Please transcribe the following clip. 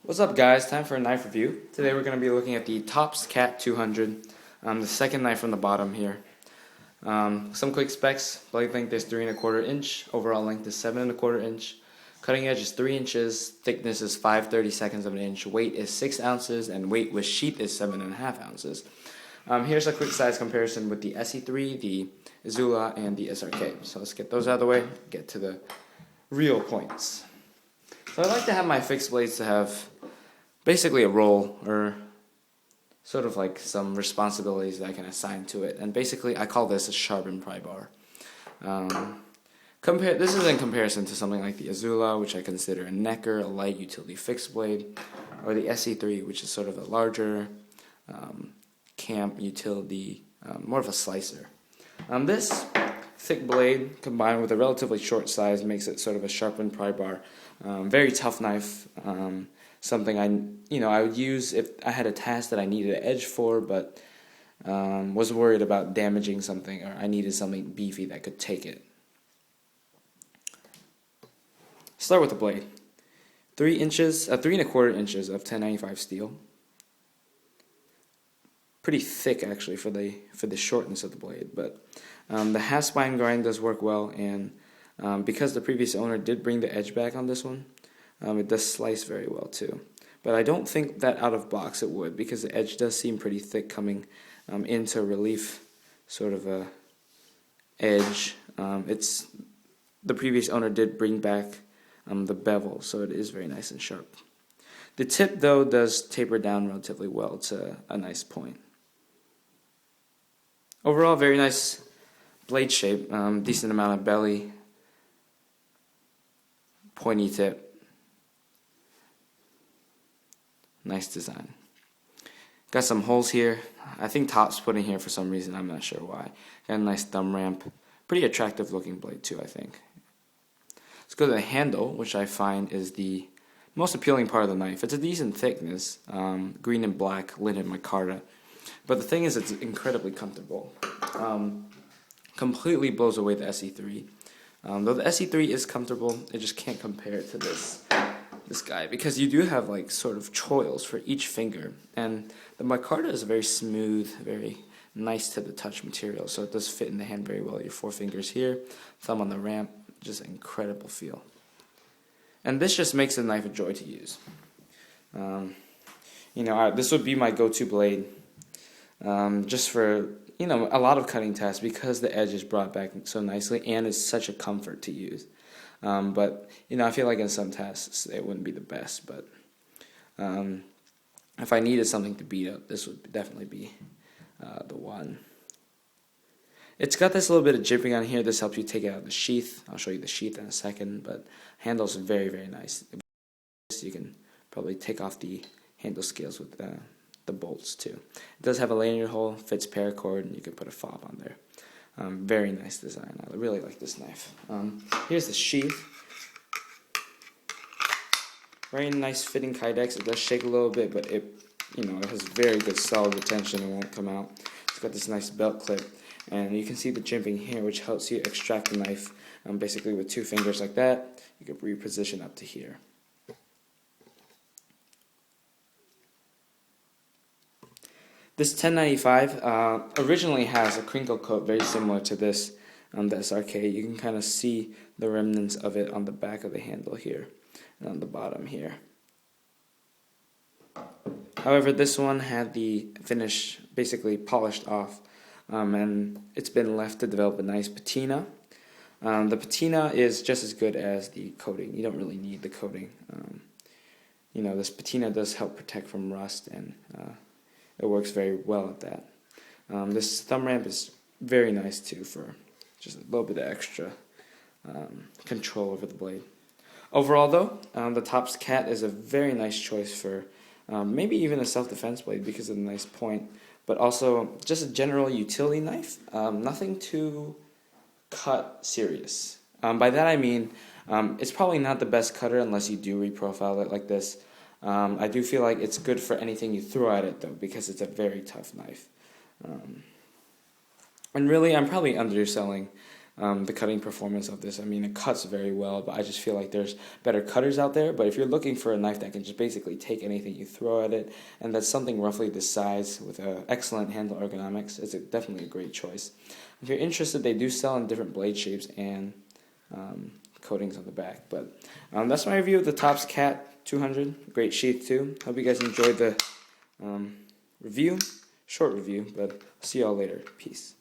What's up, guys? Time for a knife review. Today we're going to be looking at the C.A.T 200, the second knife from the bottom here. Some quick specs: blade length is 3¼ inch, overall length is 7¼ inch, cutting edge is 3 inches, thickness is 5/32 of an inch, weight is 6 ounces, and weight with sheath is 7½ ounces. Here's a quick size comparison with the SE3, the Izula, and the SRK. So let's get those out of the way, get to the real points. So I like to have my fixed blades to have basically a role, or sort of like some responsibilities that I can assign to it. And basically I call this a sharpened pry bar. This is in comparison to something like the Izula, which I consider a necker, a light utility fixed blade, or the SE3, which is sort of a larger camp utility, more of a slicer. This thick blade combined with a relatively short size makes it sort of a sharpened pry bar. Very tough knife. Something I would use if I had a task that I needed an edge for, but was worried about damaging something, or I needed something beefy that could take it. Start with the blade. 3¼ inches of 1095 steel. Pretty thick actually for the shortness of the blade, but the half spine grind does work well, and because the previous owner did bring the edge back on this one, it does slice very well too. But I don't think that out of box it would, because the edge does seem pretty thick coming into relief sort of a edge. The previous owner did bring back the bevel, so it is very nice and sharp. The tip though does taper down relatively well to a nice point. Overall, very nice blade shape, decent amount of belly, pointy tip. Nice design. Got some holes here. I think Top's put in here for some reason. I'm not sure why. Got a nice thumb ramp. Pretty attractive looking blade too, I think. Let's go to the handle, which I find is the most appealing part of the knife. It's a decent thickness, green and black linen micarta. But the thing is, it's incredibly comfortable. Completely blows away the SE3. Though the SE3 is comfortable, it just can't compare it to this guy, because you do have like sort of choils for each finger, and the micarta is very smooth, very nice to the touch material, so it does fit in the hand very well. Your 4 fingers here, thumb on the ramp, just an incredible feel. And this just makes the knife a joy to use. This would be my go-to blade, just for a lot of cutting tasks, because the edge is brought back so nicely and is such a comfort to use. But I feel like in some tasks it wouldn't be the best, but if I needed something to beat up, this would definitely be the one. It's got this little bit of jimping on here. This helps you take it out of the sheath. I'll show you the sheath in a second, but handle's very, very nice. You can probably take off the handle scales with the bolts too. It does have a lanyard hole, fits paracord, and you can put a fob on there. Very nice design. I really like this knife. Here's the sheath. Very nice fitting kydex. It does shake a little bit, but it has very good solid retention. It won't come out. It's got this nice belt clip, and you can see the jimping here, which helps you extract the knife. Basically with 2 fingers like that, you can reposition up to here. This 1095 originally has a crinkle coat very similar to this, the SRK. You can kind of see the remnants of it on the back of the handle here and on the bottom here. However, this one had the finish basically polished off, and it's been left to develop a nice patina. The patina is just as good as the coating. You don't really need the coating. This patina does help protect from rust, and it works very well at that. This thumb ramp is very nice too, for just a little bit of extra control over the blade. Overall though, the C.A.T is a very nice choice for maybe even a self-defense blade because of the nice point, but also just a general utility knife. Nothing too cut serious. By that I mean, it's probably not the best cutter unless you do reprofile it like this. I do feel like it's good for anything you throw at it though, because it's a very tough knife. And really, I'm probably underselling the cutting performance of this. I mean, it cuts very well, but I just feel like there's better cutters out there. But if you're looking for a knife that can just basically take anything you throw at it, and that's something roughly this size with excellent handle ergonomics, it's definitely a great choice. If you're interested, they do sell in different blade shapes and coatings on the back. But that's my review of the Topps C.A.T. 200. Great sheath too. Hope you guys enjoyed the review. Short review, but see y'all later. Peace.